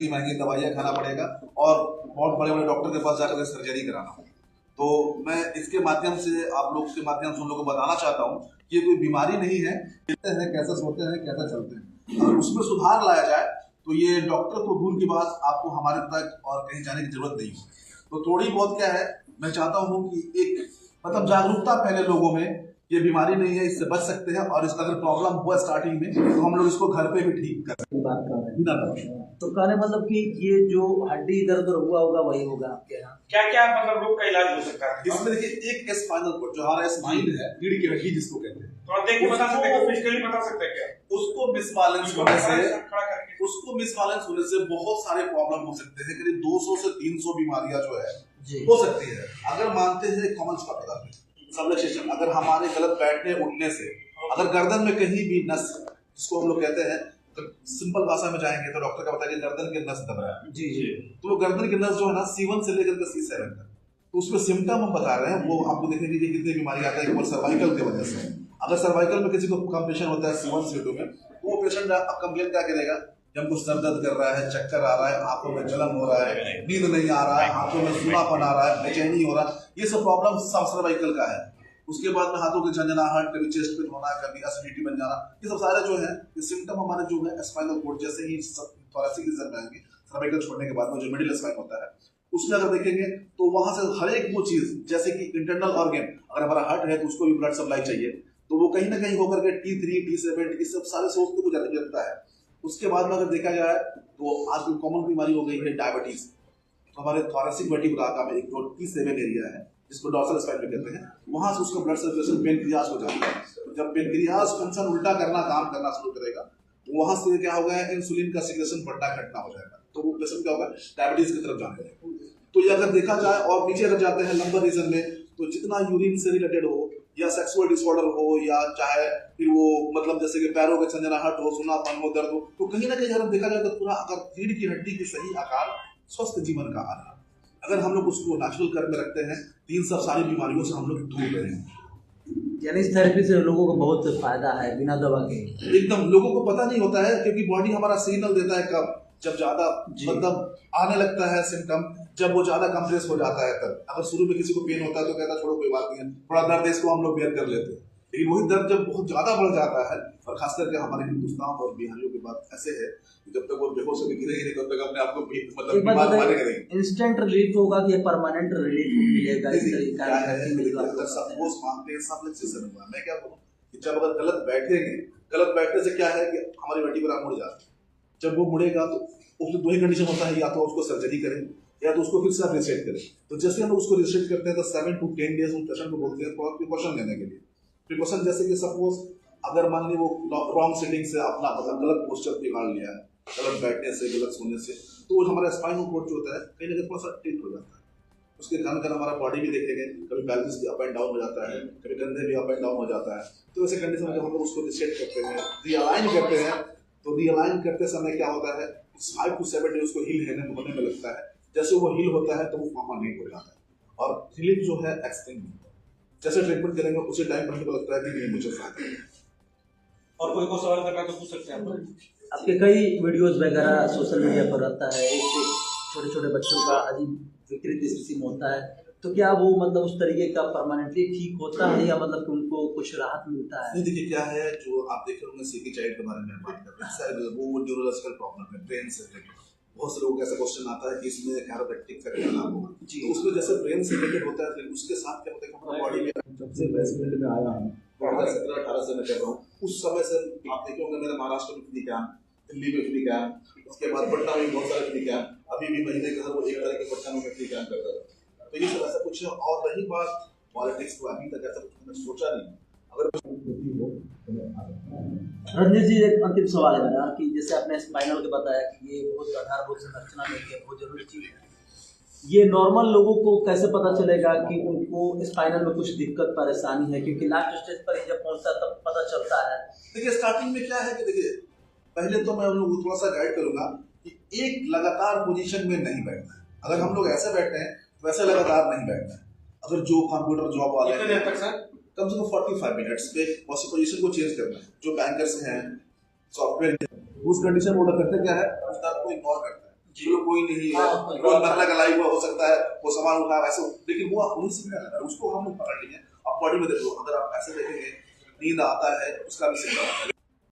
महंगी दवाइयाँ खाना पड़ेगा और बहुत बड़े बड़े डॉक्टर के पास जाकर सर्जरी कराना हो। तो मैं इसके माध्यम से आप लोग के माध्यम से उन लोगों को बताना चाहता हूँ कि ये कोई बीमारी नहीं है, कैसे सोते हैं कैसे चलते हैं, अगर उसमें सुधार लाया जाए तो ये डॉक्टर को दूर की बात आपको हमारे तक और कहीं जाने की जरूरत नहीं है। तो थोड़ी बहुत क्या है, मैं चाहता हूँ कि एक मतलब जागरूकता पहले लोगों में, ये बीमारी नहीं है, इससे बच सकते हैं और इसका अगर प्रॉब्लम हुआ स्टार्टिंग में तो हम लोग इसको घर पे भी ठीक कर सकते हैं। बात कर रहे हैं तो कहने मतलब कि ये जो हड्डी इधर उधर हुआ होगा वही होगा आपके यहाँ। क्या क्या मतलब रोग का इलाज हो सकता है इसमें? देखिए एक स्पाइनल कोड जो हमारा स्पाइन है, रीढ़ की हड्डी जिसको कहते हैं, तो आप देख के बता सकते हैं, फिजिकली बता सकते हैं क्या उसको मिसबैलेंस होने से बहुत सारे प्रॉब्लम हो सकते हैं। करीब 200 से 300 बीमारियां जो है हो सकती है। अगर मानते हैं कॉमन सबलक्सेशन, अगर हमारे गलत बैठने उठने से अगर गर्दन में कहीं भी नस, जिसको हम लोग कहते हैं, तो सिंपल भाषा में जाएंगे तो डॉक्टर का बताया कि गर्दन के नस दब रहा है जी, तो वो गर्दन के नस जो है ना C1 से लेकर के C7 तक, तो उसमें सिम्टम हम बता रहे हैं वो आपको देखने दीजिए कितनी बीमारी आता है। सर्वाइकल की वजह से अगर सर्वाइकल में किसी को कंप्रेशन होता है C1 C2 में, तो वो पेशेंट कंप्लेन क्या करेगा, जब कुछ सर दर्द कर रहा है, चक्कर आ रहा है, आंखों में जलन हो रहा है, नींद नहीं आ रहा है, आंखों में सूनापन आ रहा है, बेचैनी हो रहा है, ये सब प्रॉब्लम सर्वाइकल का है। उसके बाद में हाथों की झंझनाहट, कभी चेस्ट पेन होना, कभी एसिडिटी बन जाना, ये सब सारे जो है ये सिम्टम हमारे जो है स्पाइनल कोड जैसे ही थोरेसिक रीजन में आएंगे, सर्वाइकल छोड़ने के बाद में जो मिडिल स्पाइन होता है उसमें अगर देखेंगे तो वहां से हर एक वो चीज, जैसे कि इंटरनल ऑर्गन, अगर हमारा हार्ट है तो उसको भी ब्लड सप्लाई चाहिए, तो वो कहीं ना कहीं होकर के T3 T7 ये सब सारे सोर्स को गुजरता है। उसके बाद में अगर देखा जाए तो आजकल कॉमन बीमारी हो गई है डायबिटीज। तो हमारे थोरेसिक वर्टिब्रा में एक जो T7 एरिया है जिसको डॉर्सल स्पाइन में कहते हैं, वहां से उसका ब्लड सर्कुलेशन पेनक्रियाज को जाता है। जब पेनक्रियाज फंक्शन उल्टा काम करना शुरू करेगा, वहां से क्या होगा, इंसुलिन का सिक्रेशन बढ़ना घटना हो जाएगा, तो वो पेशेंट क्या होगा, डायबिटीज की तरफ जाने लगेगा। तो ये अगर देखा जाए और नीचे अगर जाते हैं लंबर रीजन में, तो जितना यूरिन से रिलेटेड हो या सेक्सुअल डिसऑर्डर हो या चाहे फिर वो मतलब जैसे कि पैरों के झंझनाहट हो, सुनापन हो, दर्द हो, तो कहीं ना कहीं अगर देखा जाए तो पूरा अगर रीढ़ की हड्डी की सही आकार स्वस्थ जीवन का आधार, अगर हम लोग उसको नेचुरल कर में रखते हैं तो इन सब सारी बीमारियों से हम लोग दूर रहेंगे। यानी इस थेरेपी से लोगों को बहुत फायदा है बिना दवा के। एकदम लोगों को पता नहीं होता है क्योंकि बॉडी हमारा सिग्नल देता है कब, जब ज्यादा मतलब आने लगता है सिम्टम, जब वो ज्यादा कंप्रेस हो जाता है तब। अगर शुरू में किसी को पेन होता है तो कहता है छोड़ो कोई बात नहीं है, थोड़ा दर्द है इसको हम लोग बेयर कर लेते हैं, लेकिन वही दर्द जब बहुत ज्यादा बढ़ जाता है, और खास करके हमारे हिंदुस्तान और बिहारियों की बात ऐसे है कि जब तक वो बेहोश होकर गिरेंगे नहीं तब तक अपने आप को मतलब बीमार मानेंगे नहीं। इंस्टेंट रिलीफ होगा कि परमानेंट रिलीफ मिलेगा इस तरीके का सपोज मानते हैं सब सिस्टम हुआ। मैं क्या बोलूं कि जब अगर गलत बैठेंगे, गलत बैठने से क्या है कि हमारी वर्टिब्रा मुड़ जाती है, जब वो मुड़ेगा तो उसमें दो ही कंडीशन होता है, या तो उसको सर्जरी करें या तो उसको फिर से रिसेट करें। तो जैसे हम उसको रिसेट करते हैं तो 7 to 10 डेज उन पेशेंट को बोलते हैं प्रिकॉशन लेने के लिए। प्रिकॉशन जैसे कि सपोज अगर मान ली वो रॉन्ग सिटिंग से अपना मतलब गलत पोस्चर बिगाड़ लिया है, गलत बैठने से, गलत सोने से, तो हमारा स्पाइनल कोड जो होता है कहीं ना कहीं थोड़ा सा टिल्ट हो जाता है। उसके कारण कर हमारा बॉडी भी देखेंगे, कभी बैलेंस भी अप एंड डाउन हो जाता है, कभी कंधे भी अप एंड डाउन हो जाता है। तो ऐसे कंडीशन में जब हम लोग उसको रिसेट करते हैं, रिअलाइन करते हैं, तो रिअलाइन करते समय क्या होता है 5 to 7 डेज उसको हील होने में लगता है। जैसे वो हील होता है तो वो परमानेंट हो जाता है और रिलीफ जो है एक्सटेंड होता है। जैसे ट्रीटमेंट करेंगे उसी टाइम पर हमको लगता है कि नहीं मुझे फायदा है। और कोई को सवाल करना तो पूछ सकते हैं। आपके कई वीडियोस वगैरह सोशल मीडिया पर रहता है, छोटे छोटे बच्चों का अजीब विकृत स्थिति में होता है, तो क्या वो मतलब उस तरीके का परमानेंटली ठीक होता है या मतलब कि उनको कुछ राहत मिलता है? नहीं देखिए क्या है, जो आप देख रहे होंगे सीकी चाइल्ड के बारे में बात कर रहे हैं, वो न्यूरोलॉजिकल प्रॉब्लम है, ब्रेन से रिलेटेड। बहुत से लोगों का ऐसा क्वेश्चन आता है कि इसमें कैरोप्रैक्टिक का क्या लाभ होगा जी, तो उसमें जैसे ब्रेन से रिलेटेड होता है, फिर उसके साथ क्या होता है हमारा बॉडी में जब से प्रेसिडेंट में आया हूं 2017-18 से मैं कर रहा हूं, उस समय से आप देखे होंगे मेरा महाराष्ट्र में फ्री कैंप, दिल्ली में फ्री कैंप, उसके बाद पटना में बहुत सारे फ्री कैंप, अभी भी महीने के हर वो एक तरह के पटना में फ्री कैंप करता था। तो ये सब ऐसा कुछ है। और रही बात पॉलिटिक्स को, अभी तक ऐसा कुछ मैंने सोचा नहीं। अगर रंजीत जी एक अंतिम सवाल है मेरा कि जैसे आपने स्पाइनल के बताया कि ये बहुत आधारभूत संरचना में बहुत जरूरी चीज है, ये नॉर्मल लोगों को कैसे पता चलेगा कि उनको स्पाइनल में कुछ दिक्कत परेशानी है, क्योंकि लास्ट स्टेज पर जब पहुंचता है तब पता चलता है। देखिए स्टार्टिंग में क्या है कि देखिए पहले तो मैं उन लोगों को थोड़ा सा गाइड करूंगा कि एक लगातार पोजीशन में नहीं बैठना है। अगर हम लोग ऐसे बैठते हैं तो वैसे लगातार नहीं बैठना है। अगर जो कंप्यूटर जॉब वाले हैं कम से कम 45 मिनट्स पे पोजीशन को चेंज करना है। जो बैंकर्स हैं, सॉफ्टवेयर उस कंडीशन में करते क्या है, दर्द को इग्नोर करता है, चलो कोई नहीं है, रोज नकला गलाई हुआ हो सकता है, वो सामान उठाया वैसे, लेकिन वो उन्हीं से भी लगा, उसको हम लोग पकड़ लेंगे। अब बॉडी में देखो, अगर आप ऐसे देखेंगे नींद आता है उसका भी सिम्टम आता है।